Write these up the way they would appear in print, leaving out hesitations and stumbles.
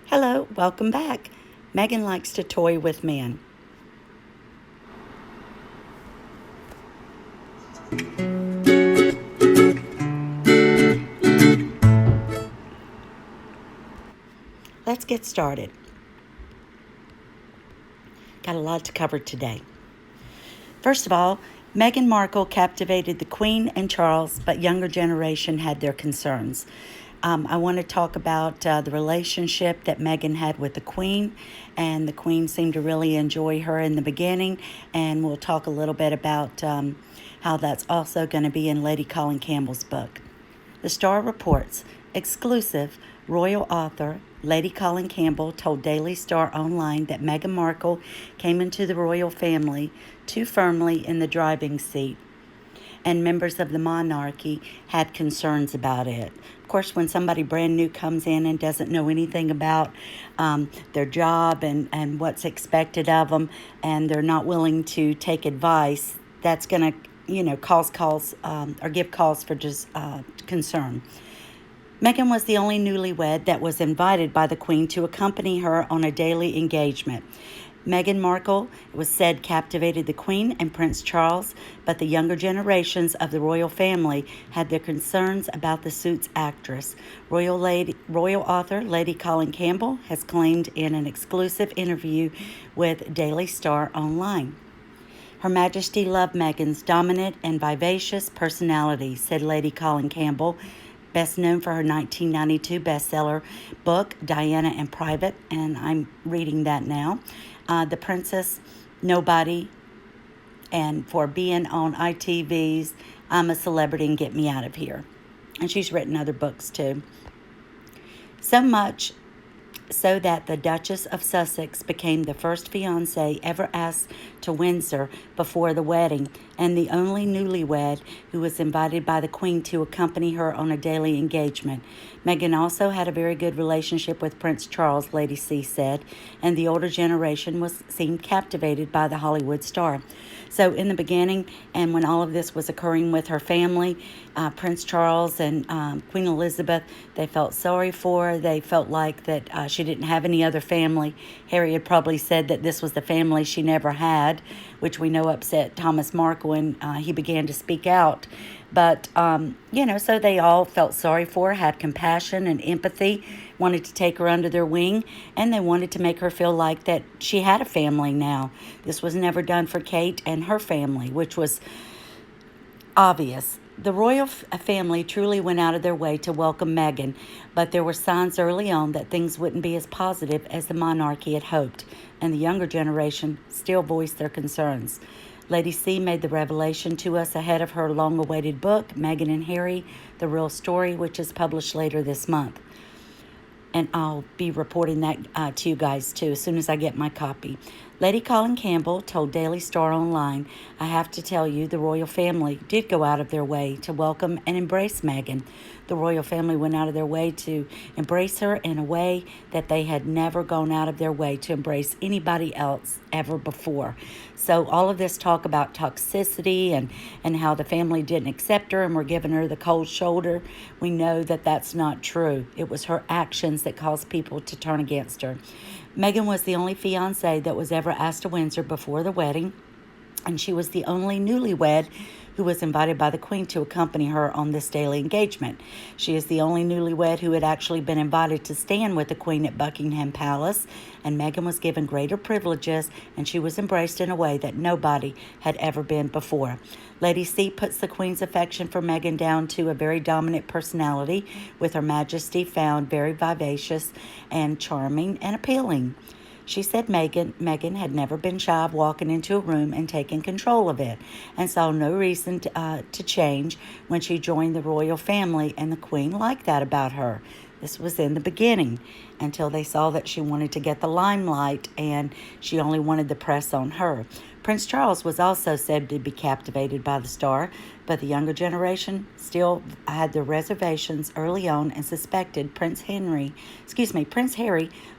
Hello, welcome back. Meghan likes to toy with men. Let's get started. Got a lot to cover today. First of all, Meghan Markle captivated the Queen and Charles, but younger generation had their concerns. I want to talk about the relationship that Meghan had with the Queen, and the Queen seemed to really enjoy her in the beginning, and we'll talk a little bit about how that's also going to be in Lady Colin Campbell's book. The Star reports, exclusive, royal author Lady Colin Campbell told Daily Star Online that Meghan Markle came into the royal family too firmly in the driving seat, and members of the monarchy had concerns about it. Of course, when somebody brand new comes in and doesn't know anything about their job and what's expected of them, and they're not willing to take advice, that's going to, cause calls or give cause for just concern. Meghan was the only newlywed that was invited by the Queen to accompany her on a daily engagement. Meghan Markle, it was said, captivated the Queen and Prince Charles, but the younger generations of the royal family had their concerns about the suit's actress. Royal author Lady Colin Campbell has claimed in an exclusive interview with Daily Star Online. Her Majesty loved Meghan's dominant and vivacious personality, said Lady Colin Campbell, best known for her 1992 bestseller book, Diana in Private, and I'm reading that now. The Princess Nobody, and for being on ITV's I'm a Celebrity and Get Me Out of Here. And she's written other books too. So much so that the Duchess of Sussex became the first fiancé ever asked to Windsor before the wedding, and the only newlywed who was invited by the Queen to accompany her on a daily engagement. Meghan also had a very good relationship with Prince Charles, Lady C said, and the older generation seemed captivated by the Hollywood star. So in the beginning, and when all of this was occurring with her family, Prince Charles and Queen Elizabeth, they felt sorry for her. They felt like that she didn't have any other family. Harry had probably said that this was the family she never had, which we know upset Thomas Markle, and he began to speak out. But, so they all felt sorry for her, had compassion and empathy, wanted to take her under their wing, and they wanted to make her feel like that she had a family now. This was never done for Kate and her family, which was obvious. The royal family truly went out of their way to welcome Meghan, but there were signs early on that things wouldn't be as positive as the monarchy had hoped, and the younger generation still voiced their concerns. Lady C made the revelation to us ahead of her long-awaited book, Meghan and Harry, The Real Story, which is published later this month. And I'll be reporting that to you guys, too, as soon as I get my copy. Lady Colin Campbell told Daily Star Online, I have to tell you, the royal family did go out of their way to welcome and embrace Meghan. The royal family went out of their way to embrace her in a way that they had never gone out of their way to embrace anybody else ever before. So all of this talk about toxicity and how the family didn't accept her and were giving her the cold shoulder, we know that that's not true. It was her actions that caused people to turn against her. Meghan was the only fiancée that was ever asked to Windsor before the wedding, and she was the only newlywed who was invited by the Queen to accompany her on this daily engagement. She is the only newlywed who had actually been invited to stand with the Queen at Buckingham Palace, and Meghan was given greater privileges, and she was embraced in a way that nobody had ever been before. Lady C puts the Queen's affection for Meghan down to a very dominant personality, with Her Majesty found very vivacious and charming and appealing. She said Meghan had never been shy of walking into a room and taking control of it, and saw no reason to change when she joined the royal family, and the Queen liked that about her. This was in the beginning, until they saw that she wanted to get the limelight and she only wanted the press on her. Prince Charles was also said to be captivated by the star, but the younger generation still had their reservations early on and suspected Prince Harry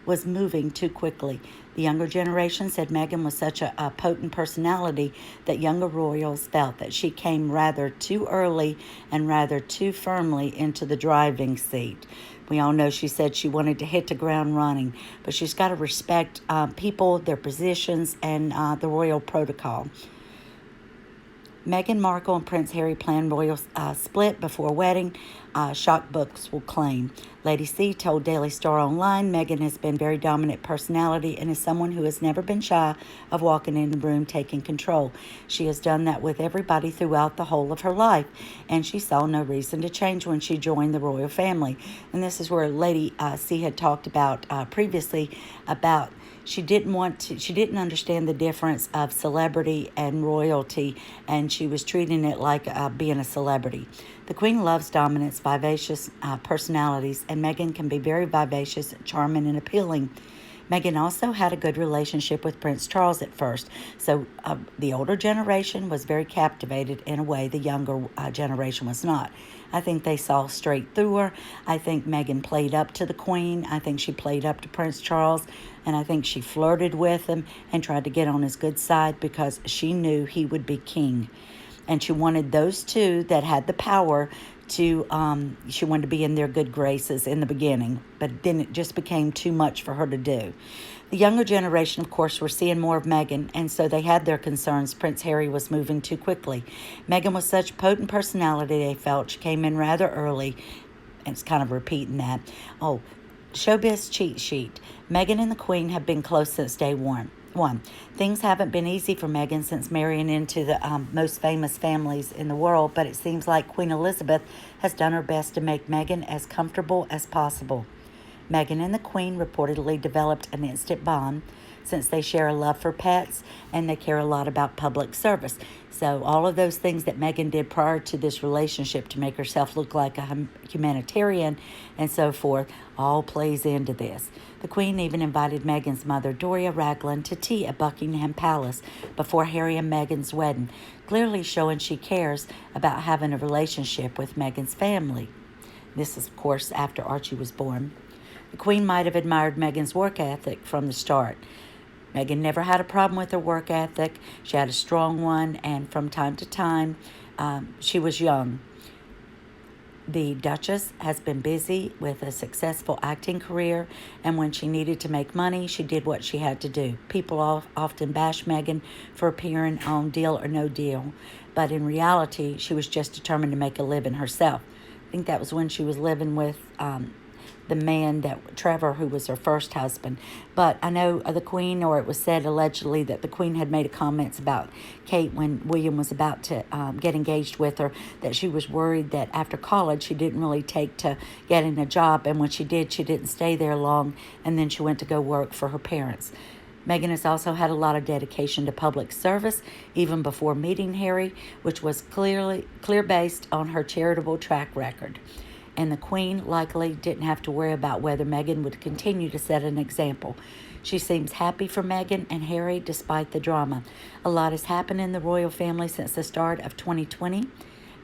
was moving too quickly. The younger generation said Meghan was such a potent personality that younger royals felt that she came rather too early and rather too firmly into the driving seat. We all know she said she wanted to hit the ground running, but she's got to respect people, their positions, and the royal protocol. Meghan Markle and Prince Harry planned royal split before wedding, shock books will claim. Lady C told Daily Star Online, Meghan has been very dominant personality and is someone who has never been shy of walking in the room taking control. She has done that with everybody throughout the whole of her life, and she saw no reason to change when she joined the royal family. And this is where Lady C had talked about previously about she didn't understand the difference of celebrity and royalty, and she was treating it like being a celebrity. The Queen loves dominance, vivacious personalities, and Meghan can be very vivacious, charming, and appealing. Meghan also had a good relationship with Prince Charles at first, so the older generation was very captivated in a way the younger generation was not. I think they saw straight through her. I think Meghan played up to the Queen. I think she played up to Prince Charles, and I think she flirted with him and tried to get on his good side because she knew he would be king. And she wanted those two that had the power to, she wanted to be in their good graces in the beginning, but then it just became too much for her to do. The younger generation, of course, were seeing more of Meghan, and so they had their concerns. Prince Harry was moving too quickly. Meghan was such a potent personality, they felt. She came in rather early, and it's kind of repeating that. Oh, Showbiz cheat sheet. Meghan and the Queen have been close since day one. Things haven't been easy for Meghan since marrying into the most famous families in the world, but it seems like Queen Elizabeth has done her best to make Meghan as comfortable as possible. Meghan and the Queen reportedly developed an instant bond since they share a love for pets and they care a lot about public service. So all of those things that Meghan did prior to this relationship to make herself look like a humanitarian and so forth all plays into this. The Queen even invited Meghan's mother, Doria Raglan, to tea at Buckingham Palace before Harry and Meghan's wedding, clearly showing she cares about having a relationship with Meghan's family. This is, of course, after Archie was born. The Queen might have admired Meghan's work ethic from the start. Meghan never had a problem with her work ethic. She had a strong one, and from time to time, she was young. The Duchess has been busy with a successful acting career, and when she needed to make money, she did what she had to do. People often bash Meghan for appearing on Deal or No Deal, but in reality, she was just determined to make a living herself. I think that was when she was living with the man Trevor, who was her first husband. But I know the Queen, or it was said allegedly that the Queen had made comments about Kate when William was about to get engaged with her, that she was worried that after college she didn't really take to getting a job, and when she did, she didn't stay there long, and then she went to go work for her parents. Meghan has also had a lot of dedication to public service, even before meeting Harry, which was clear based on her charitable track record. And the Queen likely didn't have to worry about whether Meghan would continue to set an example. She seems happy for Meghan and Harry despite the drama. A lot has happened in the royal family since the start of 2020.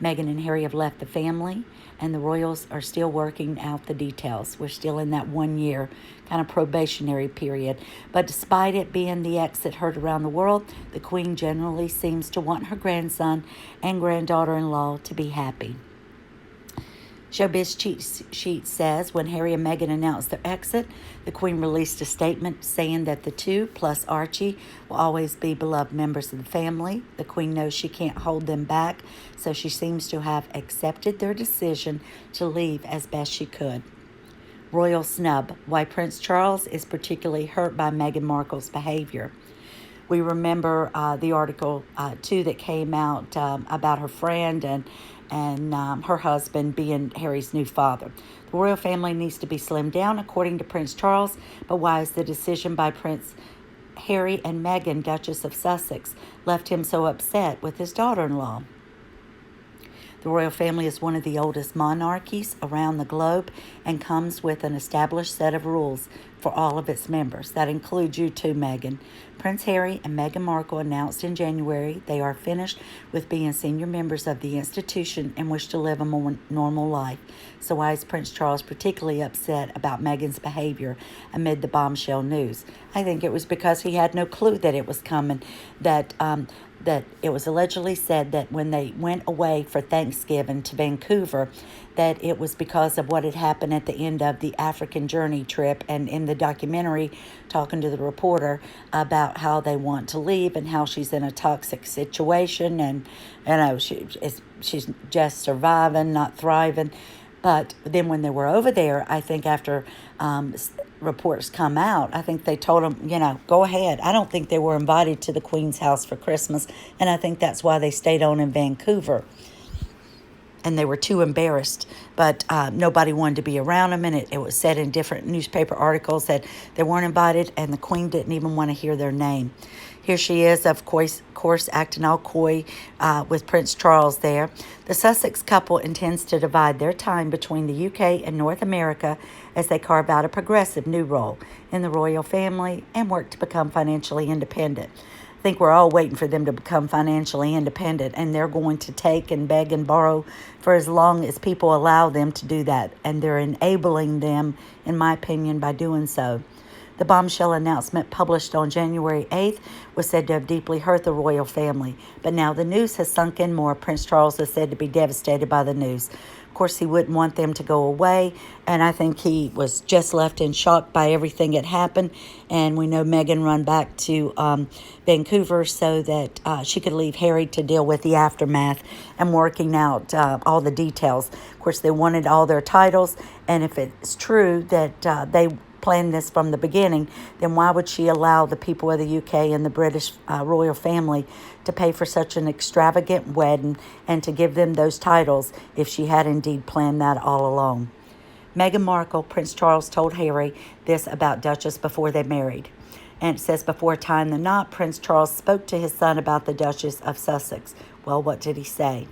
Meghan and Harry have left the family, and the royals are still working out the details. We're still in that 1 year kind of probationary period. But despite it being the exit heard around the world, the Queen generally seems to want her grandson and granddaughter-in-law to be happy. Showbiz cheat sheet says when Harry and Meghan announced their exit, the Queen released a statement saying that the two, plus Archie, will always be beloved members of the family. The Queen knows she can't hold them back, so she seems to have accepted their decision to leave as best she could. Royal Snub, why Prince Charles is particularly hurt by Meghan Markle's behavior. We remember the article, too, that came out about her friend and her husband being Harry's new father. The royal family needs to be slimmed down, according to Prince Charles, but why is the decision by Prince Harry and Meghan, Duchess of Sussex, left him so upset with his daughter-in-law? The royal family is one of the oldest monarchies around the globe and comes with an established set of rules for all of its members. That includes you too, Meghan. Prince Harry and Meghan Markle announced in January they are finished with being senior members of the institution and wish to live a more normal life. So why is Prince Charles particularly upset about Meghan's behavior amid the bombshell news? I think it was because he had no clue that it was coming, that it was allegedly said that when they went away for Thanksgiving to Vancouver, that it was because of what had happened at the end of the African journey trip, and in the documentary talking to the reporter about how they want to leave and how she's in a toxic situation, and she's just surviving, not thriving. But then when they were over there, I think after reports come out, I think they told them, go ahead. I don't think they were invited to the Queen's house for Christmas, and I think that's why they stayed on in Vancouver. And they were too embarrassed, but nobody wanted to be around them, and it was said in different newspaper articles that they weren't invited, and the Queen didn't even want to hear their name. Here she is, of course acting all coy with Prince Charles there. The Sussex couple intends to divide their time between the UK and North America as they carve out a progressive new role in the royal family and work to become financially independent. I think we're all waiting for them to become financially independent, and they're going to take and beg and borrow for as long as people allow them to do that, and they're enabling them, in my opinion, by doing so. The bombshell announcement published on January 8th was said to have deeply hurt the royal family, but now the news has sunk in more. Prince Charles is said to be devastated by the news. Of course, he wouldn't want them to go away, and I think he was just left in shock by everything that happened, and we know Meghan run back to Vancouver so that she could leave Harry to deal with the aftermath and working out all the details. Of course, they wanted all their titles, and if it's true that they planned this from the beginning, then why would she allow the people of the UK and the British royal family to pay for such an extravagant wedding and to give them those titles if she had indeed planned that all along? Meghan Markle, Prince Charles told Harry this about Duchess before they married. And it says, before tying the knot, Prince Charles spoke to his son about the Duchess of Sussex. Well, what did he say?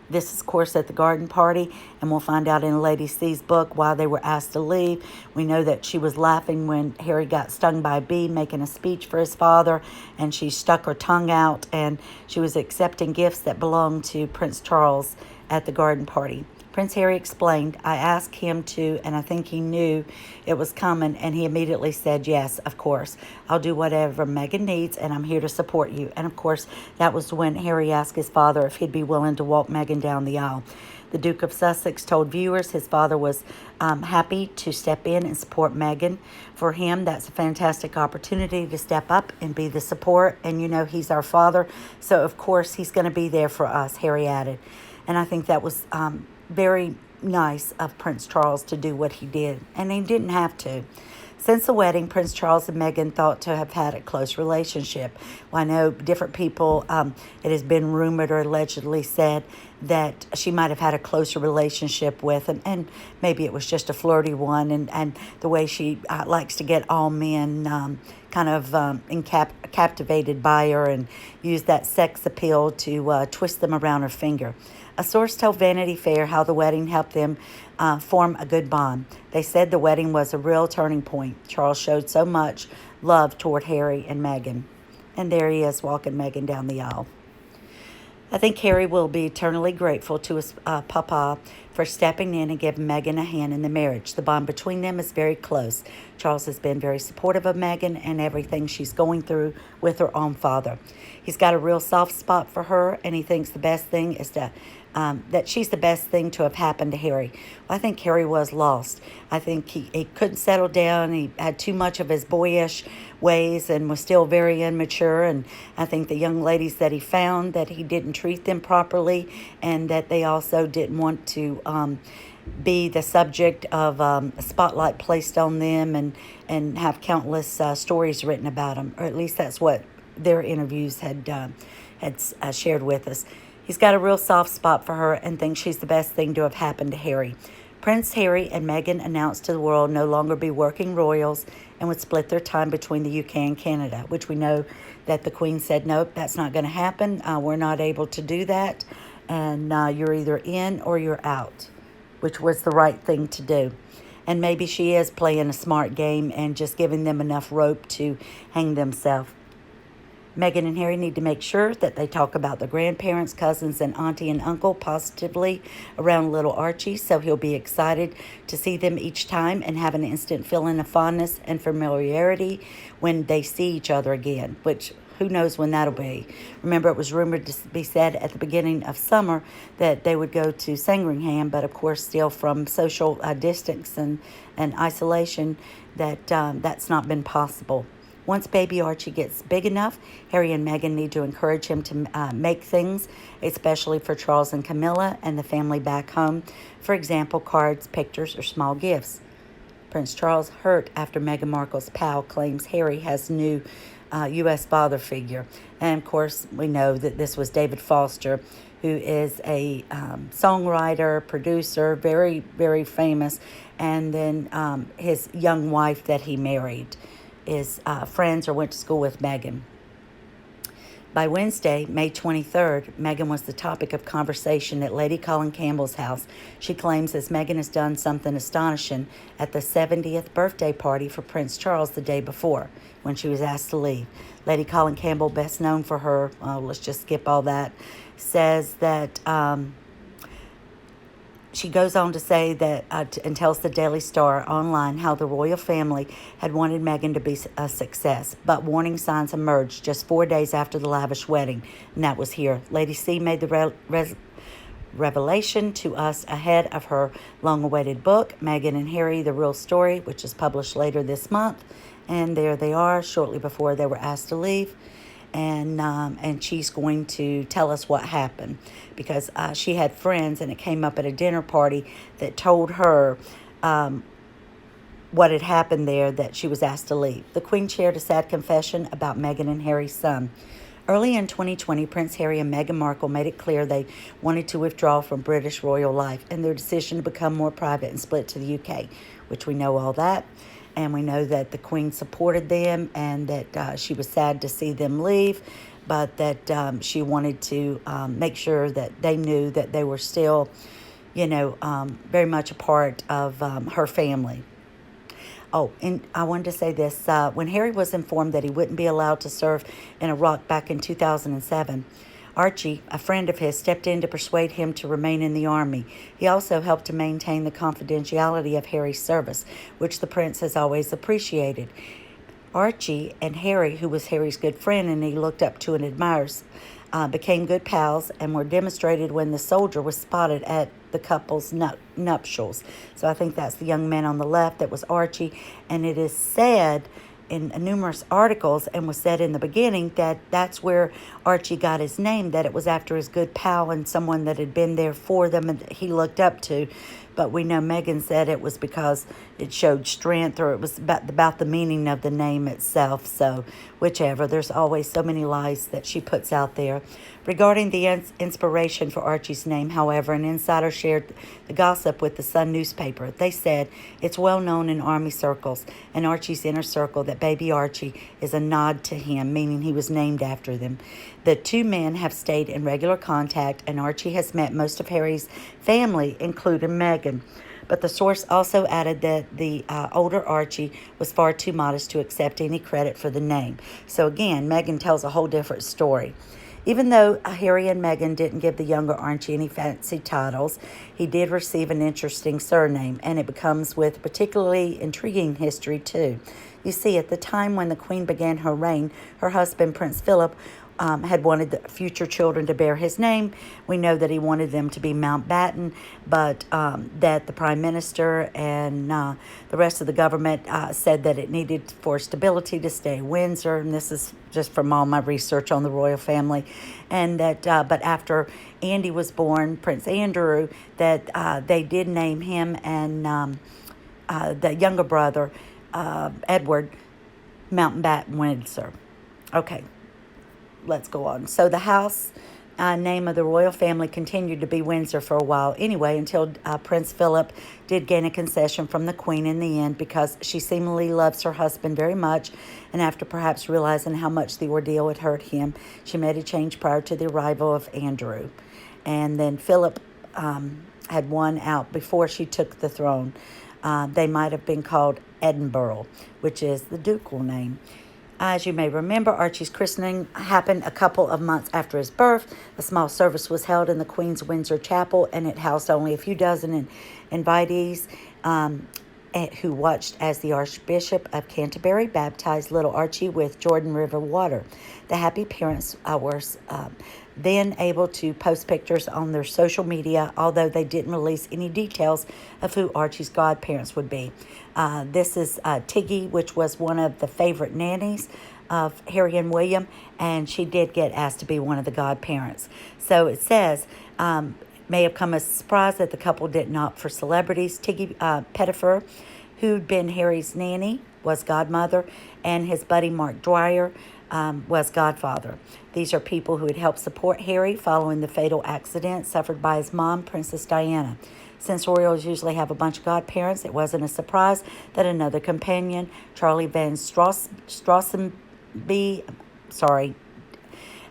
This is, of course, at the garden party, and we'll find out in Lady C's book why they were asked to leave. We know that she was laughing when Harry got stung by a bee making a speech for his father, and she stuck her tongue out, and she was accepting gifts that belonged to Prince Charles at the garden party. Prince Harry explained, I asked him to, and I think he knew it was coming, and he immediately said, yes, of course. I'll do whatever Meghan needs, and I'm here to support you. And, of course, that was when Harry asked his father if he'd be willing to walk Meghan down the aisle. The Duke of Sussex told viewers his father was happy to step in and support Meghan. For him, that's a fantastic opportunity to step up and be the support. And, he's our father, so, of course, he's going to be there for us, Harry added. And I think that was very nice of Prince Charles to do what he did, and he didn't have to. Since the wedding, Prince Charles and Meghan thought to have had a close relationship. Well, I know different people, it has been rumored or allegedly said that she might have had a closer relationship with him, and maybe it was just a flirty one, and the way she likes to get all men captivated by her and use that sex appeal to twist them around her finger. A source told Vanity Fair how the wedding helped them form a good bond. They said the wedding was a real turning point. Charles showed so much love toward Harry and Meghan. And there he is walking Meghan down the aisle. I think Harry will be eternally grateful to his papa for stepping in and giving Meghan a hand in the marriage. The bond between them is very close. Charles has been very supportive of Meghan and everything she's going through with her own father. He's got a real soft spot for her, and he thinks the best thing is that she's the best thing to have happened to Harry. Well, I think Harry was lost. I think he couldn't settle down. He had too much of his boyish ways and was still very immature. And I think the young ladies that he found, that he didn't treat them properly, and that they also didn't want to be the subject of a spotlight placed on them and have countless stories written about them, or at least that's what their interviews had shared with us. He's got a real soft spot for her and thinks she's the best thing to have happened to Harry. Prince Harry and Meghan announced to the world no longer be working royals and would split their time between the UK and Canada, which we know that the Queen said, nope, that's not going to happen. We're not able to do that. and you're either in or you're out, which was the right thing to do. And maybe she is playing a smart game and just giving them enough rope to hang themselves. Meghan and Harry need to make sure that they talk about the grandparents, cousins, and auntie and uncle positively around little Archie, so he'll be excited to see them each time and have an instant feeling of fondness and familiarity when they see each other again, which who knows when that'll be. Remember, it was rumored to be said at the beginning of summer that they would go to Sandringham, but of course still from social distance and isolation, that's not been possible. Once baby Archie gets big enough, Harry and Meghan need to encourage him to make things, especially for Charles and Camilla and the family back home. For example, cards, pictures, or small gifts. Prince Charles hurt after Meghan Markle's pal claims Harry has new U.S. father figure. And of course, we know that this was David Foster, who is a songwriter, producer, very, very famous. And then his young wife that he married is friends or went to school with Meghan. By Wednesday, May 23rd, Meghan was the topic of conversation at Lady Colin Campbell's house. She claims as Meghan has done something astonishing at the 70th birthday party for Prince Charles the day before, when she was asked to leave. Lady Colin Campbell, best known for her, let's just skip all that, says that she goes on to say that, and tells the Daily Star online how the royal family had wanted Meghan to be a success, but warning signs emerged just 4 days after the lavish wedding, and that was here. Lady C made the revelation to us ahead of her long-awaited book, Meghan and Harry, The Real Story, which is published later this month, and there they are, shortly before they were asked to leave. And she's going to tell us what happened, because she had friends, and it came up at a dinner party that told her what had happened there, that she was asked to leave. The Queen shared a sad confession about Meghan and Harry's son. Early in 2020, Prince Harry and Meghan Markle made it clear they wanted to withdraw from British royal life, and their decision to become more private and split to the UK, which we know all that. And we know that the Queen supported them, and that she was sad to see them leave, but that she wanted to make sure that they knew that they were still, very much a part of her family. Oh, and I wanted to say this. When Harry was informed that he wouldn't be allowed to serve in Iraq back in 2007, Archie, a friend of his, stepped in to persuade him to remain in the army. He also helped to maintain the confidentiality of Harry's service, which the prince has always appreciated. Archie and Harry, who was Harry's good friend and he looked up to and admires, became good pals and were demonstrated when the soldier was spotted at the couple's nuptials. So I think that's the young man on the left that was Archie, and it is said in numerous articles, and was said in the beginning, that that's where Archie got his name, that it was after his good pal and someone that had been there for them and he looked up to. But we know Meghan said it was because it showed strength, or it was about the meaning of the name itself. So whichever, there's always so many lies that she puts out there. Regarding the inspiration for Archie's name, however, an insider shared the gossip with the Sun newspaper. They said it's well known in Army circles and Archie's inner circle that baby Archie is a nod to him, meaning he was named after them. The two men have stayed in regular contact, and Archie has met most of Harry's family, including Meghan. But the source also added that the older Archie was far too modest to accept any credit for the name. So again, Meghan tells a whole different story. Even though Harry and Meghan didn't give the younger Archie any fancy titles, he did receive an interesting surname, and it becomes with particularly intriguing history too. You see, at the time when the Queen began her reign, her husband, Prince Philip, had wanted the future children to bear his name. We know that he wanted them to be Mountbatten, but that the Prime Minister and the rest of the government said that it needed for stability to stay Windsor, and this is just from all my research on the royal family, and that but after Andy was born, Prince Andrew, that they did name him and the younger brother, Edward, Mountbatten Windsor. Okay. Let's go on. So the house name of the royal family continued to be Windsor for a while anyway, until Prince Philip did gain a concession from the Queen in the end, because she seemingly loves her husband very much, and after perhaps realizing how much the ordeal had hurt him, she made a change prior to the arrival of Andrew. and then Philip had one out before she took the throne. They might have been called Edinburgh, which is the ducal name. As you may remember, Archie's christening happened a couple of months after his birth. A small service was held in the Queen's Windsor Chapel, and it housed only a few dozen invitees who watched as the Archbishop of Canterbury baptized little Archie with Jordan River water. The happy parents were then able to post pictures on their social media, although they didn't release any details of who Archie's godparents would be. This is Tiggy, which was one of the favorite nannies of Harry and William, and she did get asked to be one of the godparents. So it says, may have come as a surprise that the couple didn't opt for celebrities. Tiggy Pettifer, who'd been Harry's nanny, was godmother, and his buddy Mark Dwyer was godfather. These are people who had helped support Harry following the fatal accident suffered by his mom, Princess Diana. Since royals usually have a bunch of godparents, it wasn't a surprise that another companion, Charlie Van Strassenby,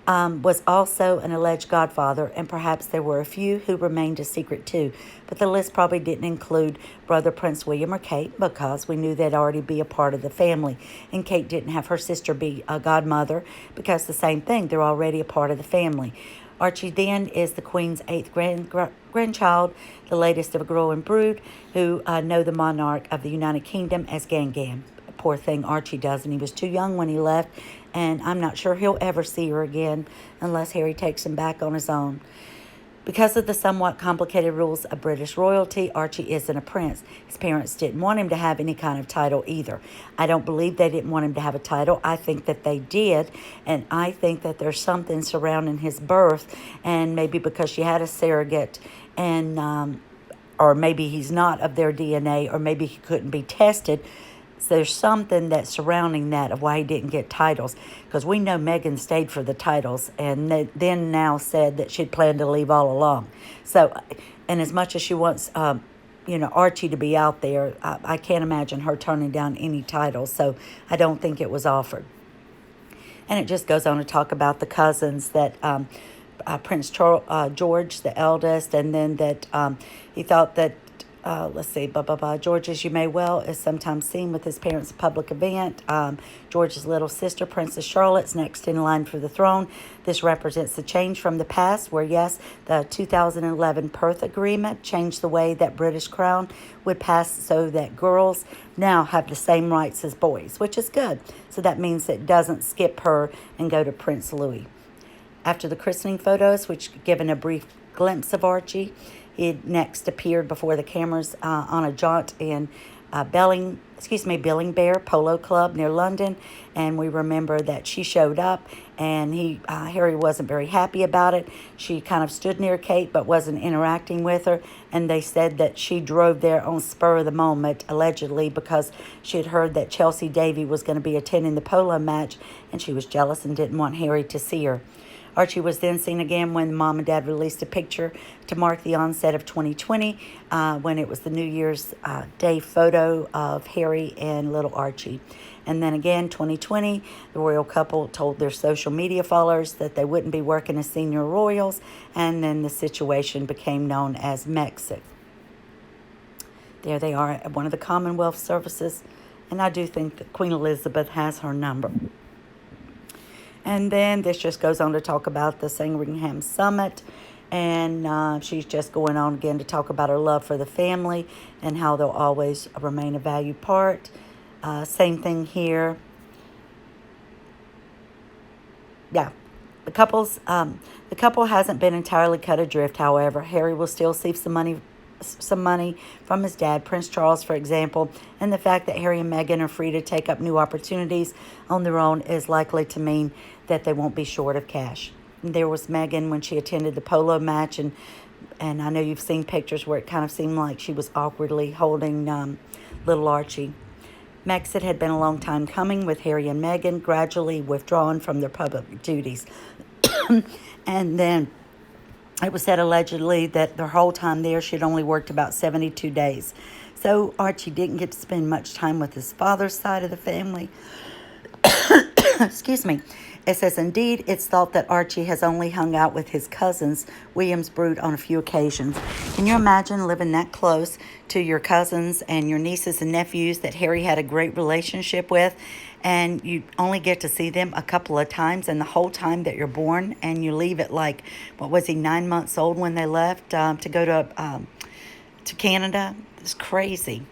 was also an alleged godfather, and perhaps there were a few who remained a secret too. But the list probably didn't include brother Prince William or Kate, because we knew they'd already be a part of the family. And Kate didn't have her sister be a godmother, because the same thing, they're already a part of the family. Archie then is the Queen's 8th grandchild, the latest of a growing brood, who know the monarch of the United Kingdom as Gangan. Poor thing, Archie doesn't. He was too young when he left, and I'm not sure he'll ever see her again unless Harry takes him back on his own. Because of the somewhat complicated rules of British royalty, Archie isn't a prince. His parents didn't want him to have any kind of title either. I don't believe they didn't want him to have a title. I think that they did, and I think that there's something surrounding his birth, and maybe because she had a surrogate, and or maybe he's not of their DNA, or maybe he couldn't be tested. So there's something that's surrounding that of why he didn't get titles, because we know Meghan stayed for the titles and then now said that she'd planned to leave all along. So, and as much as she wants, Archie to be out there, I can't imagine her turning down any titles. So I don't think it was offered. And it just goes on to talk about the cousins that Prince George, the eldest, and then that he thought that George, as you may well, is sometimes seen with his parents' public event. George's little sister, Princess Charlotte's next in line for the throne. This represents the change from the past, where, yes, the 2011 Perth Agreement changed the way that British crown would pass so that girls now have the same rights as boys, which is good. So that means it doesn't skip her and go to Prince Louis. After the christening photos, which given a brief glimpse of Archie, he next appeared before the cameras on a jaunt in Billingbear Polo Club near London, and we remember that she showed up, and Harry wasn't very happy about it. She kind of stood near Kate but wasn't interacting with her, and they said that she drove there on spur of the moment, allegedly because she had heard that Chelsea Davy was going to be attending the polo match, and she was jealous and didn't want Harry to see her. Archie was then seen again when Mom and Dad released a picture to mark the onset of 2020, when it was the New Year's Day photo of Harry and little Archie. And then again, 2020, the royal couple told their social media followers that they wouldn't be working as senior royals, and then the situation became known as Megxit. There they are at one of the Commonwealth services, and I do think that Queen Elizabeth has her number. And then this just goes on to talk about the Sandringham Summit. And she's just going on again to talk about her love for the family and how they'll always remain a valued part. Same thing here. Yeah. The couple hasn't been entirely cut adrift, however. Harry will still see some money from his dad, Prince Charles, for example, and the fact that Harry and Meghan are free to take up new opportunities on their own is likely to mean that they won't be short of cash. And there was Meghan when she attended the polo match, and I know you've seen pictures where it kind of seemed like she was awkwardly holding little Archie. Megxit had been a long time coming, with Harry and Meghan gradually withdrawn from their public duties. And then it was said allegedly that the whole time there she'd only worked about 72 days. So Archie didn't get to spend much time with his father's side of the family. Excuse me. It says, indeed, it's thought that Archie has only hung out with his cousins, William's brood, on a few occasions. Can you imagine living that close to your cousins and your nieces and nephews that Harry had a great relationship with, and you only get to see them a couple of times in the whole time that you're born, and you leave at like, what was he, 9 months old when they left to go to Canada? It's crazy.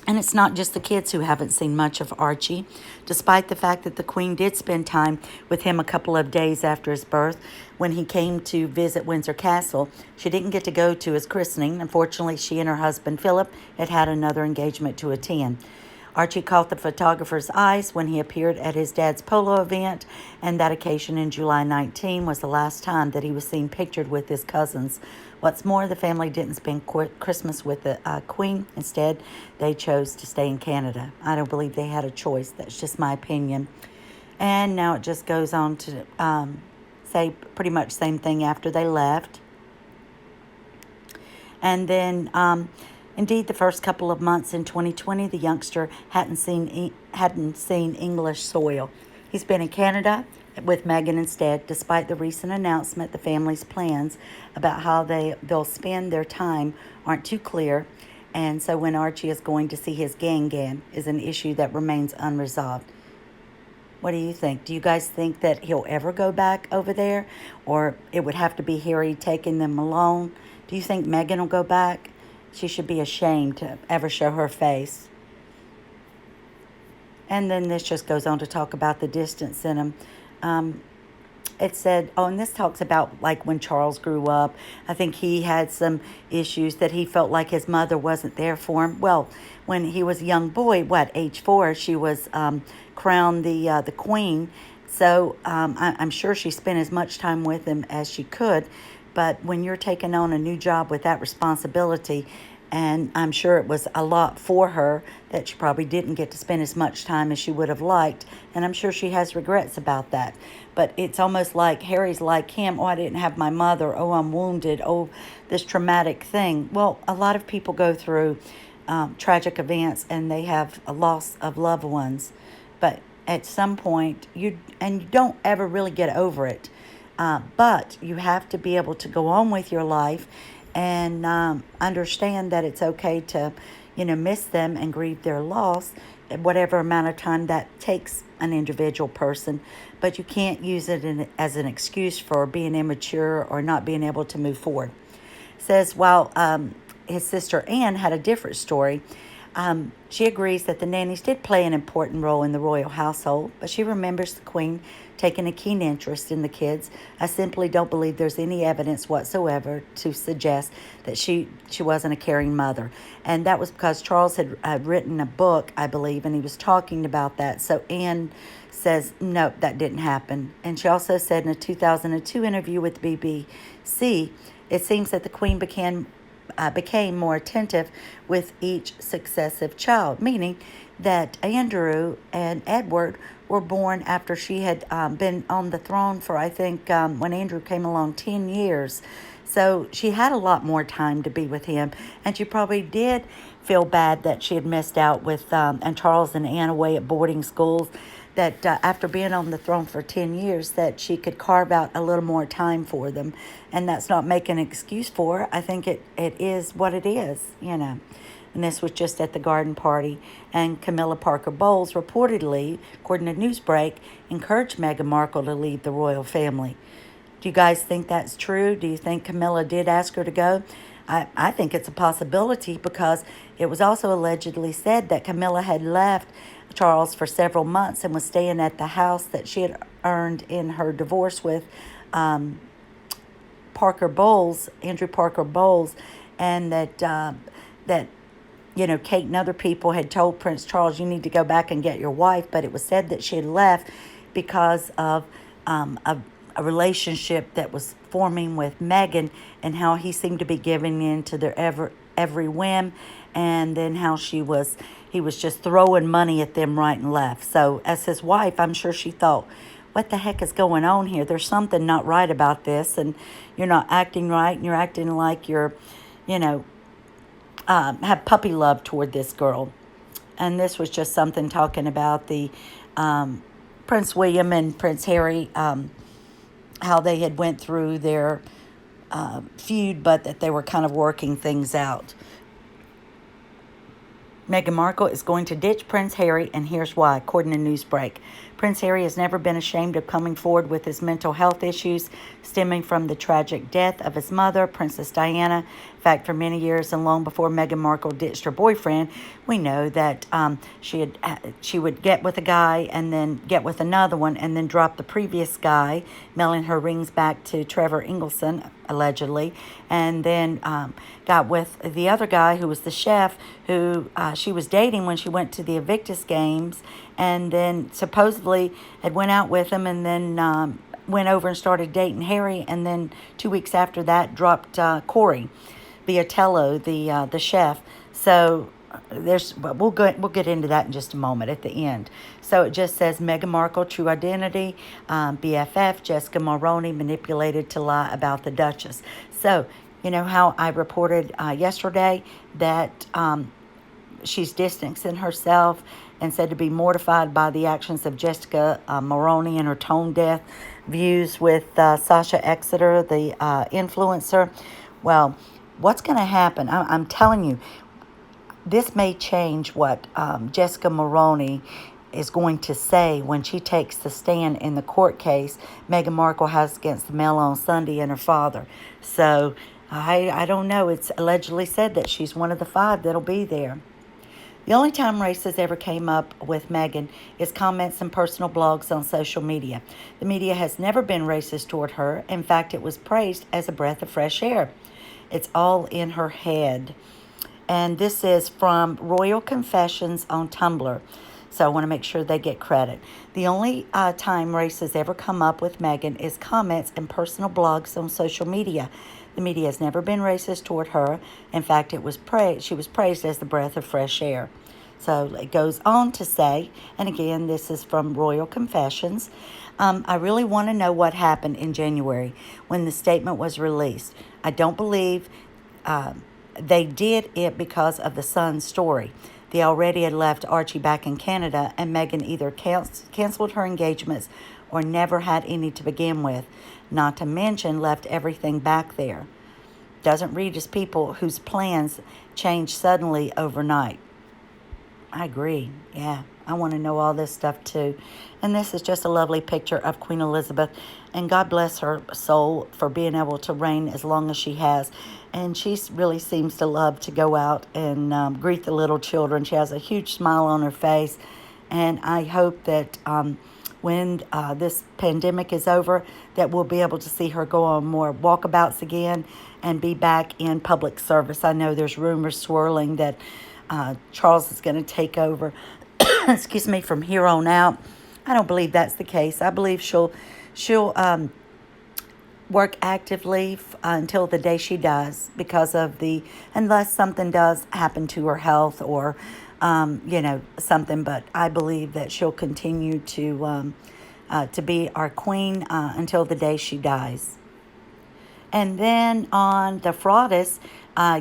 And it's not just the kids who haven't seen much of Archie, despite the fact that the Queen did spend time with him a couple of days after his birth. When he came to visit Windsor Castle, she didn't get to go to his christening. Unfortunately, she and her husband, Philip, had another engagement to attend. Archie caught the photographer's eyes when he appeared at his dad's polo event, and that occasion in July 19 was the last time that he was seen pictured with his cousins. What's more, the family didn't spend Christmas with the Queen. Instead, they chose to stay in Canada. I don't believe they had a choice. That's just my opinion. And now it just goes on to say pretty much the same thing after they left. And then, indeed, the first couple of months in 2020, the youngster hadn't seen English soil. He's been in Canada with Meghan instead, despite the recent announcement the family's plans about how they'll spend their time aren't too clear. And so when Archie is going to see his gang is an issue that remains unresolved. What do you think? Do you guys think that he'll ever go back over there? Or it would have to be Harry taking them alone? Do you think Meghan will go back? She should be ashamed to ever show her face. And then this just goes on to talk about the distance in him. It said, and this talks about like when Charles grew up. I think he had some issues that he felt like his mother wasn't there for him. Well, when he was a young boy, age 4, she was crowned the queen. So I'm sure she spent as much time with him as she could. But when you're taking on a new job with that responsibility, and I'm sure it was a lot for her that she probably didn't get to spend as much time as she would have liked. And I'm sure she has regrets about that. But it's almost like Harry's like him. Oh, I didn't have my mother. Oh, I'm wounded. Oh, this traumatic thing. Well, a lot of people go through tragic events and they have a loss of loved ones. But at some point, you don't ever really get over it. But you have to be able to go on with your life and understand that it's okay to, miss them and grieve their loss, whatever amount of time that takes an individual person. But you can't use it as an excuse for being immature or not being able to move forward. It says, while his sister Anne had a different story, she agrees that the nannies did play an important role in the royal household, but she remembers the Queen taking a keen interest in the kids. I simply don't believe there's any evidence whatsoever to suggest that she wasn't a caring mother. And that was because Charles had written a book, I believe, and he was talking about that. So Anne says, no, that didn't happen. And she also said in a 2002 interview with the BBC, it seems that the Queen became more attentive with each successive child, meaning that Andrew and Edward were born after she had been on the throne for, I think, when Andrew came along, 10 years. So she had a lot more time to be with him, and she probably did feel bad that she had missed out with and Charles and Anne away at boarding schools, that after being on the throne for 10 years, that she could carve out a little more time for them. And that's not making an excuse for her. I think it is what it is, And this was just at the garden party. And Camilla Parker Bowles reportedly, according to Newsbreak, encouraged Meghan Markle to leave the royal family. Do you guys think that's true? Do you think Camilla did ask her to go? I think it's a possibility, because it was also allegedly said that Camilla had left Charles for several months and was staying at the house that she had earned in her divorce with Parker Bowles, Andrew Parker Bowles, and that Kate and other people had told Prince Charles, you need to go back and get your wife. But it was said that she had left because of a relationship that was forming with Meghan, and how he seemed to be giving in to their every whim, and then how he was just throwing money at them right and left. So as his wife, I'm sure she thought, what the heck is going on here? There's something not right about this, and you're not acting right, and you're acting like you're, have puppy love toward this girl. And this was just something talking about the Prince William and Prince Harry, how they had went through their feud, but that they were kind of working things out. Meghan Markle is going to ditch Prince Harry, and here's why, according to Newsbreak. Prince Harry has never been ashamed of coming forward with his mental health issues stemming from the tragic death of his mother, Princess Diana. In fact, for many years and long before Meghan Markle ditched her boyfriend, we know that she would get with a guy and then get with another one and then drop the previous guy, mailing her rings back to Trevor Ingleson, allegedly, and then got with the other guy who was the chef who she was dating when she went to the Invictus Games, and then supposedly had went out with him and then went over and started dating Harry, and then 2 weeks after that dropped Corey Biatello, the chef. So we'll get into that in just a moment at the end. So it just says Meghan Markle, true identity, BFF, Jessica Mulroney manipulated to lie about the Duchess. So, you know how I reported yesterday that she's distancing herself and said to be mortified by the actions of Jessica Mulroney and her tone-deaf views with Sasha Exeter, the influencer. Well, what's going to happen? I'm telling you, this may change what Jessica Mulroney is going to say when she takes the stand in the court case Meghan Markle has against the Mail on Sunday and her father. So I don't know. It's allegedly said that she's one of the 5 that'll be there. The only time races ever came up with Meghan is comments and personal blogs on social media. The media has never been racist toward her. In fact, it was praised as a breath of fresh air. It's all in her head. And this is from Royal Confessions on Tumblr. So I want to make sure they get credit. The only time races ever come up with Meghan is comments and personal blogs on social media. The media has never been racist toward her. In fact, she was praised as the breath of fresh air. So it goes on to say, and again, this is from Royal Confessions, I really want to know what happened in January when the statement was released. I don't believe they did it because of the Sun's story. They already had left Archie back in Canada, and Meghan either canceled her engagements or never had any to begin with, not to mention left everything back there. Doesn't read as people whose plans change suddenly overnight. I agree. Yeah, I want to know all this stuff too. And this is just a lovely picture of Queen Elizabeth. And God bless her soul for being able to reign as long as she has. And she really seems to love to go out and greet the little children. She has a huge smile on her face. And I hope that when this pandemic is over, that we'll be able to see her go on more walkabouts again and be back in public service. I know there's rumors swirling that Charles is going to take over, excuse me, from here on out. I don't believe that's the case. I believe she'll work actively until the day she dies because of unless something does happen to her health or, something. But I believe that she'll continue to be our queen until the day she dies. And then on the fraudist,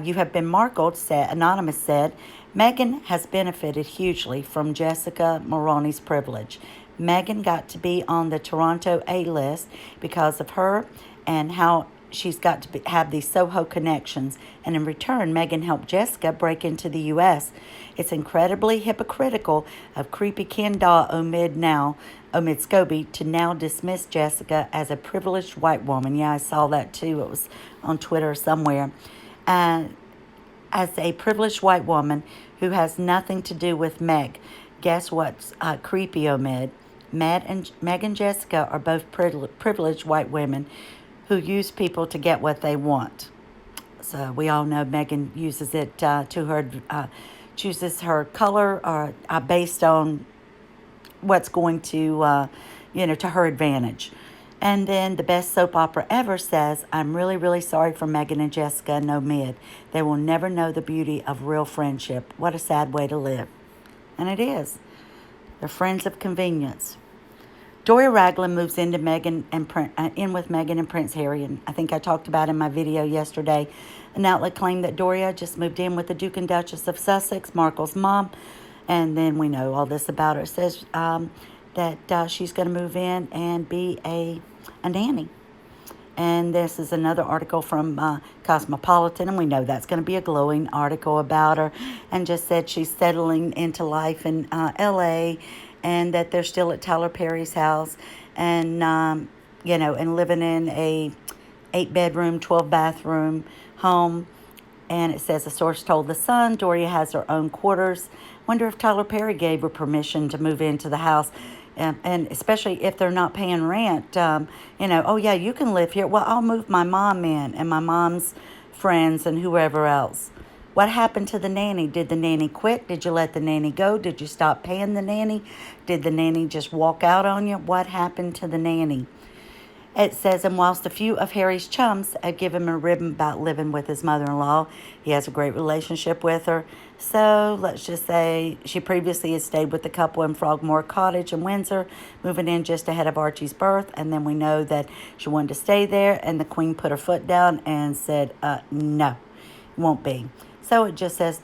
you have been Markled, Anonymous said, Meghan has benefited hugely from Jessica Mulroney's privilege. Meghan got to be on the Toronto A-list because of her and how she's got to have these Soho connections. And in return, Meghan helped Jessica break into the U.S. It's incredibly hypocritical of creepy Ken Daw Omid Scobie to now dismiss Jessica as a privileged white woman. Yeah, I saw that too. It was on Twitter somewhere. As a privileged white woman who has nothing to do with Meg. Guess what's creepy, Omid? Meg and Jessica are both privileged white women who use people to get what they want. So we all know Meghan uses it chooses her color based on what's going to, to her advantage. And then the best soap opera ever says, I'm really, really sorry for Meghan and Jessica and Omid. They will never know the beauty of real friendship. What a sad way to live. And it is. They're friends of convenience. Doria Ragland moves into in with Meghan and Prince Harry, and I think I talked about in my video yesterday. An outlet claimed that Doria just moved in with the Duke and Duchess of Sussex, Markle's mom, and then we know all this about her. It says that she's going to move in and be a nanny. And this is another article from Cosmopolitan, and we know that's going to be a glowing article about her. And just said she's settling into life in L.A. and that they're still at Tyler Perry's house, and and living in a 8-bedroom, 12-bathroom home. And it says a source told The Sun Doria has her own quarters. Wonder if Tyler Perry gave her permission to move into the house. And especially if they're not paying rent, oh yeah, you can live here. Well, I'll move my mom in and my mom's friends and whoever else. What happened to the nanny? Did the nanny quit? Did you let the nanny go? Did you stop paying the nanny? Did the nanny just walk out on you? What happened to the nanny? It says, and whilst a few of Harry's chums have given him a rib about living with his mother-in-law, he has a great relationship with her. So let's just say she previously had stayed with the couple in Frogmore Cottage in Windsor, moving in just ahead of Archie's birth. And then we know that she wanted to stay there, and the Queen put her foot down and said, no, won't be. So it just says,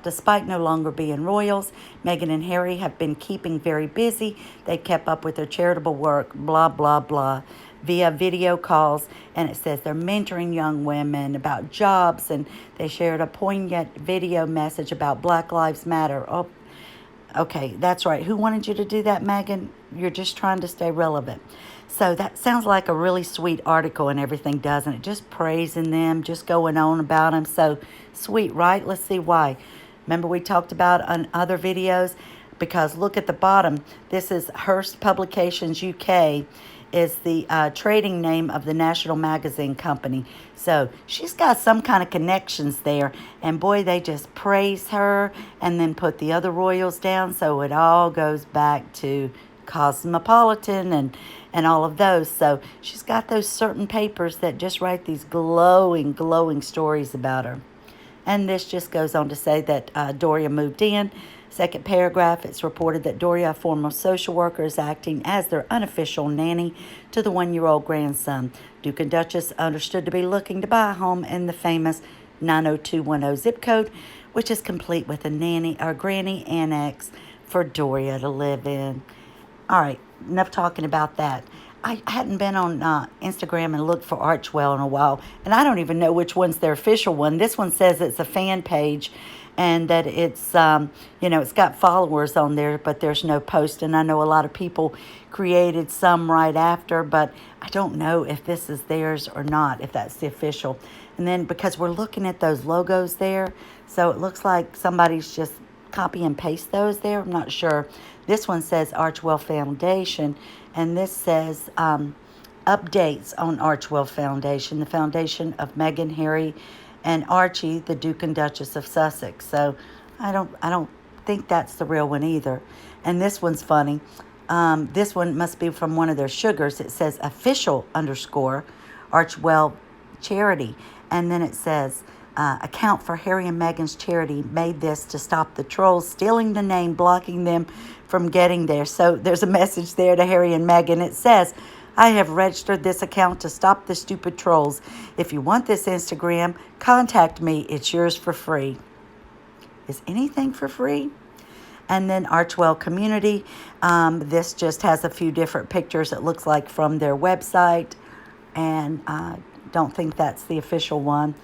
despite no longer being royals, Meghan and Harry have been keeping very busy. They kept up with their charitable work, blah, blah, blah, via video calls. And it says they're mentoring young women about jobs, and they shared a poignant video message about Black Lives Matter. Oh, okay, that's right. Who wanted you to do that, Meghan? You're just trying to stay relevant. So that sounds like a really sweet article and everything, doesn't it? Just praising them, just going on about them. So sweet, right? Let's see why. Remember we talked about on other videos? Because look at the bottom. This is Hearst Publications UK, is the trading name of the national magazine company. So she's got some kind of connections there. And boy, they just praise her and then put the other royals down. So it all goes back to Cosmopolitan and all of those. So she's got those certain papers that just write these glowing stories about her. And this just goes on to say that Doria moved in. Second paragraph, it's reported that Doria, a former social worker, is acting as their unofficial nanny to the 1-year-old grandson. Duke and Duchess understood to be looking to buy a home in the famous 90210 zip code, which is complete with a nanny or granny annex for Doria to live in. All right, enough talking about that. I hadn't been on Instagram and looked for Archewell in a while, and I don't even know which one's their official one. This one says it's a fan page and that it's, it's got followers on there, but there's no post. And I know a lot of people created some right after, but I don't know if this is theirs or not, if that's the official. And then because we're looking at those logos there, so it looks like somebody's just copy and paste those there. I'm not sure. This one says Archewell Foundation, and this says updates on Archewell Foundation, the foundation of Meghan, Harry, and Archie, the Duke and Duchess of Sussex. So I don't think that's the real one either. And this one's funny. This one must be from one of their sugars. It says official _ Archewell charity, and then it says account for Harry and Meghan's charity made this to stop the trolls stealing the name, blocking them from getting there. So there's a message there to Harry and Meghan. It says, I have registered this account to stop the stupid trolls. If you want this Instagram, contact me. It's yours for free. Is anything for free? And then Archewell Community. This just has a few different pictures, it looks like, from their website. And I don't think that's the official one.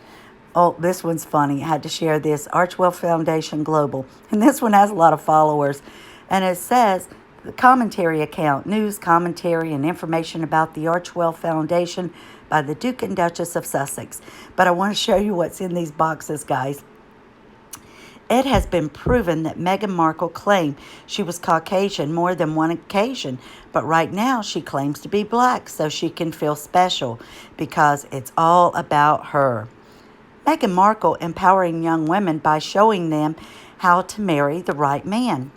Oh, this one's funny. I had to share this. Archewell Foundation Global. And this one has a lot of followers. And it says, the commentary account, news, commentary, and information about the Archewell Foundation by the Duke and Duchess of Sussex. But I want to show you what's in these boxes, guys. It has been proven that Meghan Markle claimed she was Caucasian more than one occasion, but right now she claims to be black so she can feel special because it's all about her. Meghan Markle empowering young women by showing them how to marry the right man.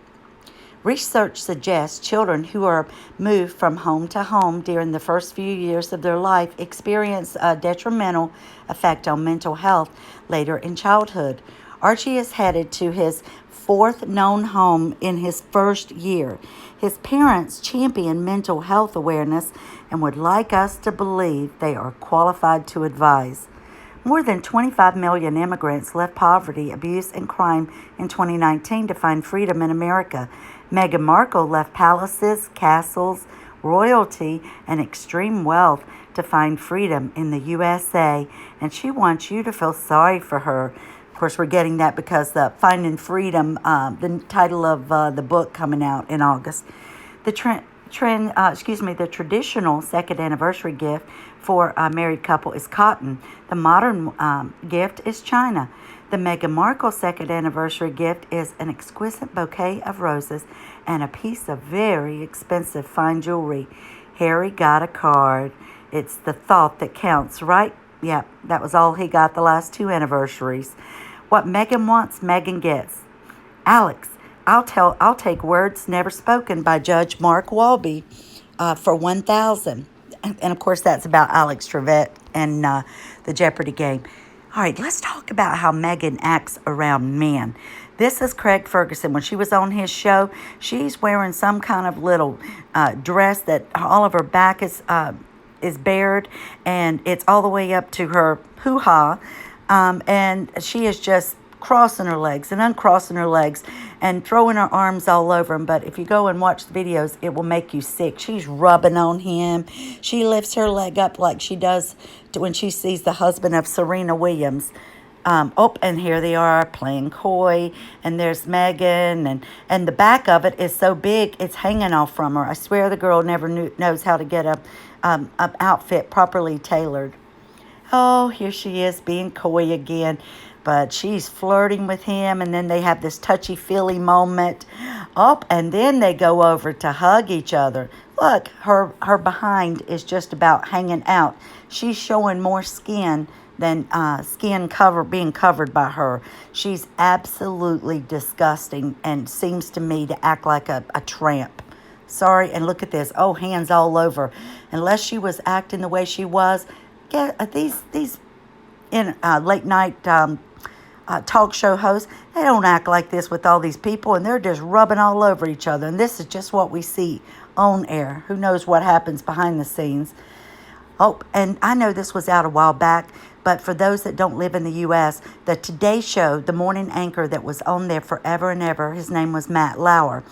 Research suggests children who are moved from home to home during the first few years of their life experience a detrimental effect on mental health later in childhood. Archie is headed to his 4th known home in his first year. His parents champion mental health awareness and would like us to believe they are qualified to advise. More than 25 million immigrants left poverty, abuse, and crime in 2019 to find freedom in America. Meghan Markle left palaces, castles, royalty, and extreme wealth to find freedom in the USA, and she wants you to feel sorry for her. Of course, we're getting that because the Finding Freedom, the title of the book coming out in August. The the traditional second anniversary gift for a married couple is cotton. The modern gift is china. The Meghan Markle second anniversary gift is an exquisite bouquet of roses and a piece of very expensive fine jewelry. Harry got a card. It's the thought that counts, right? Yeah, that was all he got the last 2 anniversaries. What Meghan wants, Meghan gets. Alex, I'll take words never spoken by Judge Mark Walby for 1,000. And of course, that's about Alex Trebek and the Jeopardy game. All right, let's talk about how Meghan acts around men. This is Craig Ferguson. When she was on his show, she's wearing some kind of little dress that all of her back is bared, and it's all the way up to her hoo-ha. And she is just crossing her legs and uncrossing her legs and throwing her arms all over him. But if you go and watch the videos, it will make you sick. She's rubbing on him. She lifts her leg up like she does when she sees the husband of Serena Williams. And here they are playing coy, and there's Meghan, and the back of it is so big it's hanging off from her. I swear the girl never knows how to get a outfit properly tailored. Oh, here she is being coy again. But she's flirting with him, and then they have this touchy-feely moment. And then they go over to hug each other. Look, her behind is just about hanging out. She's showing more skin than being covered by her. She's absolutely disgusting and seems to me to act like a tramp. Sorry, and look at this. Oh, hands all over. Unless she was acting the way she was, these in late night talk show hosts, they don't act like this with all these people, and they're just rubbing all over each other. And this is just what we see on air. Who knows what happens behind the scenes? Oh, and I know this was out a while back, but for those that don't live in the U.S., the Today Show, the morning anchor that was on there forever and ever, his name was Matt Lauer.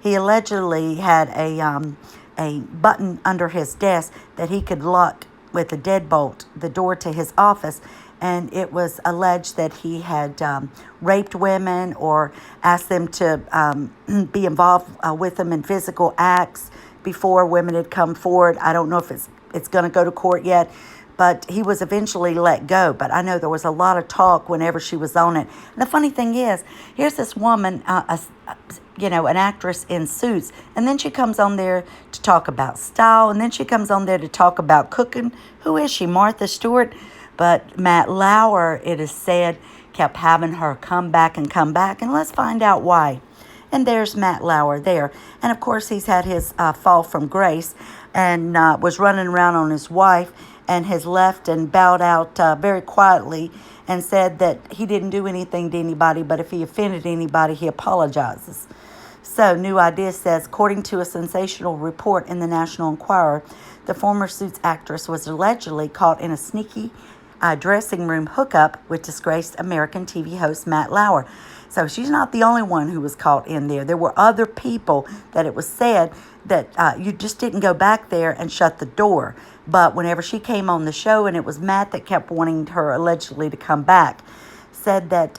He allegedly had a button under his desk that he could lock with a deadbolt the door to his office, and it was alleged that he had raped women or asked them to be involved with them in physical acts before women had come forward. I don't know if it's going to go to court yet, but he was eventually let go. But I know there was a lot of talk whenever she was on it. And the funny thing is, here's this woman, an actress in Suits, and then she comes on there to talk about style, and then she comes on there to talk about cooking. Who is she, Martha Stewart? But Matt Lauer, it is said, kept having her come back, and let's find out why. And there's Matt Lauer there. And, of course, he's had his fall from grace and was running around on his wife and has left and bowed out very quietly and said that he didn't do anything to anybody, but if he offended anybody, he apologizes. So, New Idea says, according to a sensational report in the National Enquirer, the former Suits actress was allegedly caught in a sneaky dressing room hookup with disgraced American TV host Matt Lauer. So she's not the only one who was caught in there. There were other people that it was said that you just didn't go back there and shut the door. But whenever she came on the show, and it was Matt that kept wanting her allegedly to come back, said that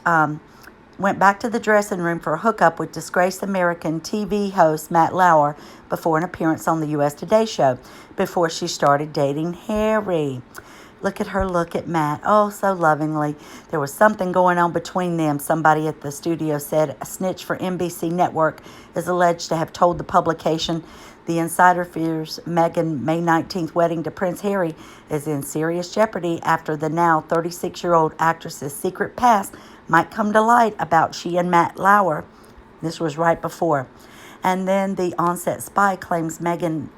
went back to the dressing room for a hookup with disgraced American TV host Matt Lauer before an appearance on the U.S. Today Show, before she started dating Harry. Look at her look at Matt. Oh, so lovingly. There was something going on between them. Somebody at the studio said a snitch for NBC Network is alleged to have told the publication the insider fears Meghan May 19th wedding to Prince Harry is in serious jeopardy after the now 36-year-old actress's secret past might come to light about she and Matt Lauer. This was right before. And then the on-set spy claims Meghan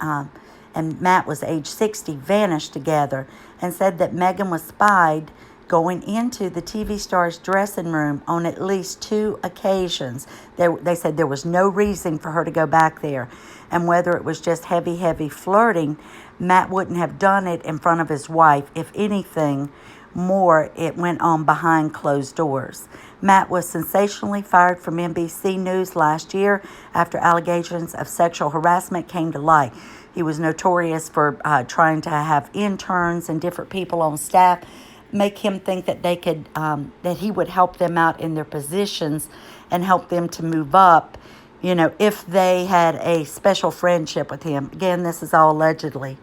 and Matt was age 60, vanished together, and said that Meghan was spied going into the TV star's dressing room on at least 2 occasions. They said there was no reason for her to go back there. And whether it was just heavy flirting, Matt wouldn't have done it in front of his wife. If anything, more it went on behind closed doors. Matt was sensationally fired from NBC News last year after allegations of sexual harassment came to light. He was notorious for trying to have interns and different people on staff make him think that they could that he would help them out in their positions and help them to move up, if they had a special friendship with him. Again, this is all allegedly.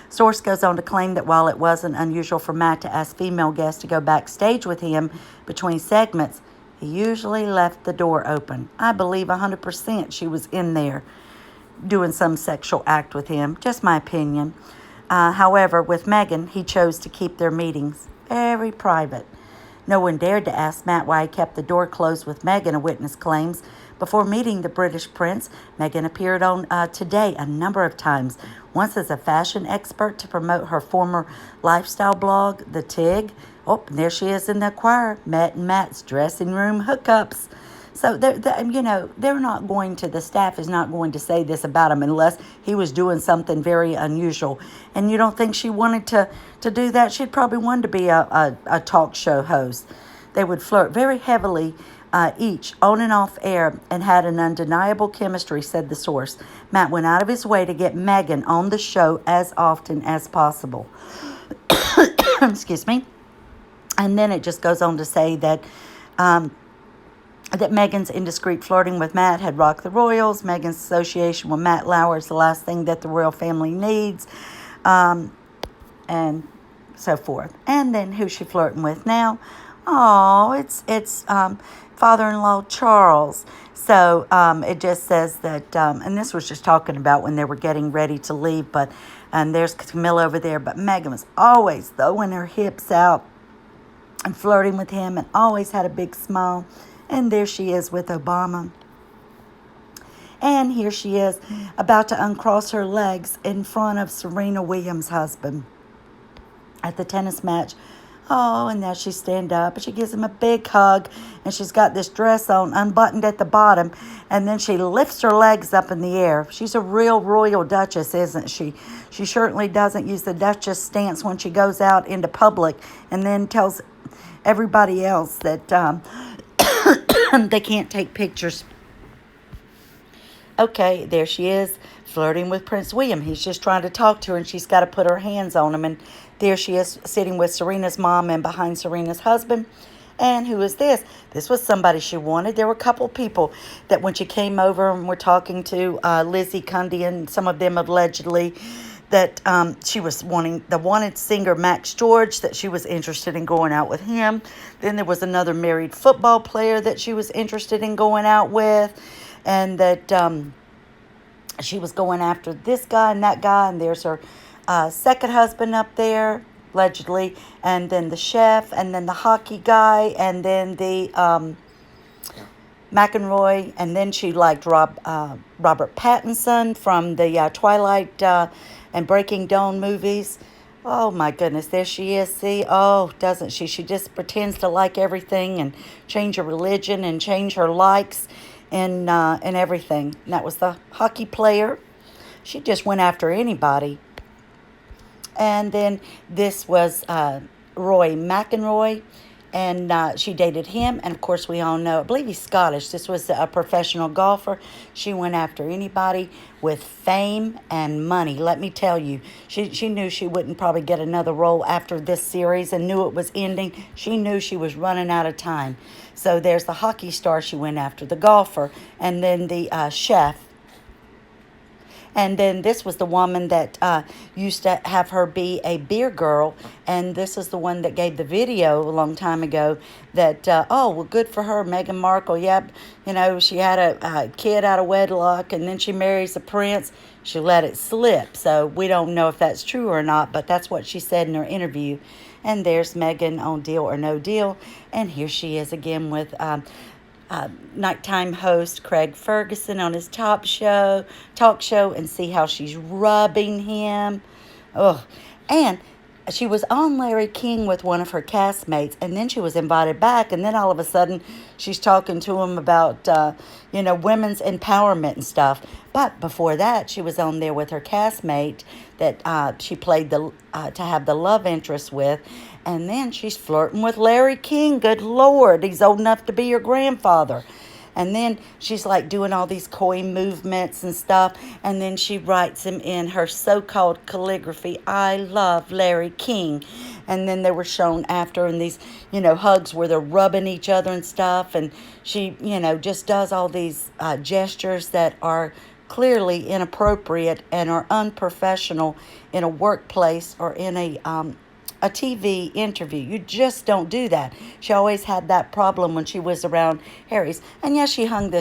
Source goes on to claim that while it wasn't unusual for Matt to ask female guests to go backstage with him between segments, he usually left the door open. I believe 100% she was in there doing some sexual act with him. Just my opinion. However, with Meghan, he chose to keep their meetings very private. No one dared to ask Matt why he kept the door closed with Meghan, a witness claims. Before meeting the British prince, Meghan appeared on Today a number of times, once as a fashion expert to promote her former lifestyle blog, The Tig. Oh, and there she is in the Inquirer, Matt and Matt's dressing room hookups. So, they're not going to, the staff is not going to say this about him unless he was doing something very unusual. And you don't think she wanted to do that? She'd probably wanted to be a talk show host. They would flirt very heavily each on and off air and had an undeniable chemistry, said the source. Matt went out of his way to get Meghan on the show as often as possible. Excuse me. And then it just goes on to say that Meghan's indiscreet flirting with Matt had rocked the royals. Meghan's association with Matt Lauer is the last thing that the royal family needs, and so forth. And then who's she flirting with now? Oh, it's father-in-law Charles. So it just says that, and this was just talking about when they were getting ready to leave, and there's Camilla over there, but Meghan was always throwing her hips out and flirting with him and always had a big smile. And there she is with Obama. And here she is about to uncross her legs in front of Serena Williams' husband at the tennis match. Oh, and now she stand up and she gives him a big hug. And she's got this dress on, unbuttoned at the bottom. And then she lifts her legs up in the air. She's a real royal duchess, isn't she? She certainly doesn't use the duchess stance when she goes out into public and then tells everybody else that they can't take pictures. Okay, there she is, flirting with Prince William. He's just trying to talk to her, and she's got to put her hands on him. And there she is, sitting with Serena's mom and behind Serena's husband. And who is this? This was somebody she wanted. There were a couple people that when she came over and were talking to Lizzie Cundy and some of them allegedly, that she was wanting the wanted singer Max George, that she was interested in going out with him. Then there was another married football player that she was interested in going out with, and that she was going after this guy and that guy, and there's her second husband up there, allegedly, and then the chef, and then the hockey guy, and then the McEnroy, and then she liked Robert Pattinson from the Twilight and Breaking Dawn movies. Oh my goodness, there she is. See, oh, doesn't she? She just pretends to like everything and change her religion and change her likes and everything. And that was the hockey player. She just went after anybody. And then this was Roy McEnroy, and she dated him. And of course, we all know, I believe he's Scottish. This was a professional golfer. She went after anybody with fame and money. Let me tell you, she knew she wouldn't probably get another role after this series and knew it was ending. She knew she was running out of time. So there's the hockey star she went after, the golfer, and then the chef. And then this was the woman that used to have her be a beer girl. And this is the one that gave the video a long time ago that, good for her, Meghan Markle. Yep, she had a kid out of wedlock, and then she marries the prince. She let it slip. So we don't know if that's true or not, but that's what she said in her interview. And there's Meghan on Deal or No Deal. And here she is again with nighttime host Craig Ferguson on his talk show, and see how she's rubbing him. Oh, and she was on Larry King with one of her castmates, and then she was invited back, and then all of a sudden she's talking to him about women's empowerment and stuff. But before that, she was on there with her castmate that she played to have the love interest with, And then she's flirting with Larry King. Good Lord, he's old enough to be your grandfather. And then she's like doing all these coy movements and stuff. And then she writes him in her so-called calligraphy, "I love Larry King." And then they were shown after in these, hugs where they're rubbing each other and stuff. And she, just does all these gestures that are clearly inappropriate and are unprofessional in a workplace or in a TV interview. You just don't do that. She always had that problem when she was around Harry's. And yes, she hugged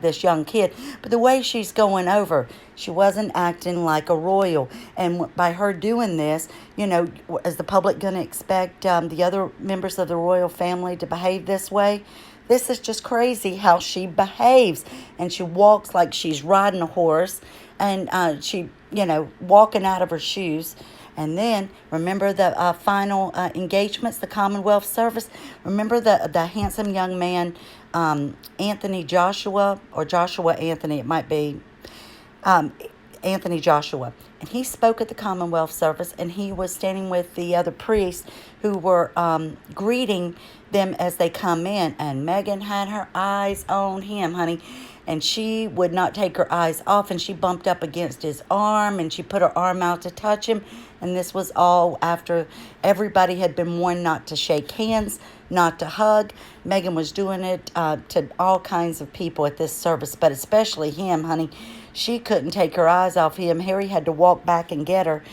this young kid, but the way she's going over, she wasn't acting like a royal. And by her doing this, is the public going to expect the other members of the royal family to behave this way? This is just crazy how she behaves. And she walks like she's riding a horse. And she, walking out of her shoes. And then, remember the final engagements, the Commonwealth service? Remember the handsome young man, Anthony Joshua, or Joshua Anthony, it might be, Anthony Joshua. And he spoke at the Commonwealth service, and he was standing with the other priests who were greeting them as they come in. And Meghan had her eyes on him, honey. And she would not take her eyes off, and she bumped up against his arm, and she put her arm out to touch him. And this was all after everybody had been warned not to shake hands, not to hug. Meghan was doing it to all kinds of people at this service, but especially him, honey. She couldn't take her eyes off him. Harry had to walk back and get her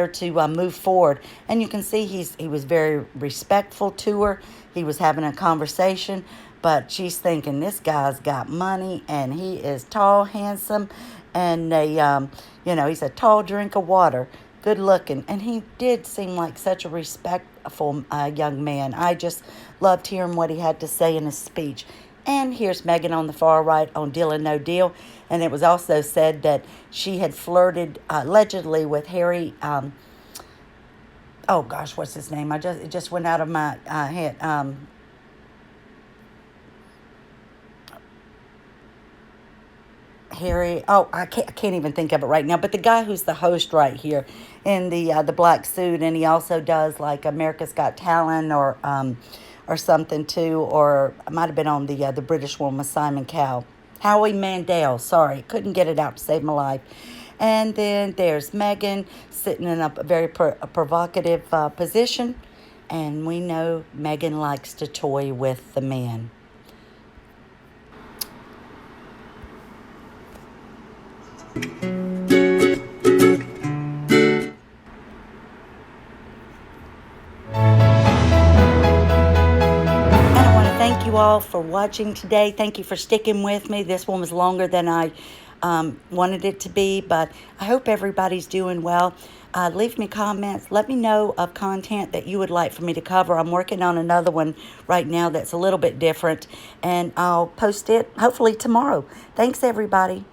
to move forward. And you can see he was very respectful to her. He was having a conversation. But she's thinking, this guy's got money, and he is tall, handsome, and he's a tall drink of water, good looking. And he did seem like such a respectful young man. I just loved hearing what he had to say in his speech. And here's Meghan on the far right on Deal or No Deal. And it was also said that she had flirted allegedly with Harry. Oh gosh, what's his name? It just went out of my head. Harry, I can't even think of it right now, but the guy who's the host right here in the black suit, and he also does like America's Got Talent or something too, or it might have been on the British one with Simon Cowell. Howie Mandel, sorry, couldn't get it out to save my life. And then there's Meghan sitting in a very provocative position, and we know Meghan likes to toy with the men. Thank you all for watching today. Thank you for sticking with me. This one was longer than I wanted it to be, but I hope everybody's doing well. Leave me comments. Let me know of content that you would like for me to cover. I'm working on another one right now that's a little bit different, and I'll post it hopefully tomorrow. Thanks, everybody.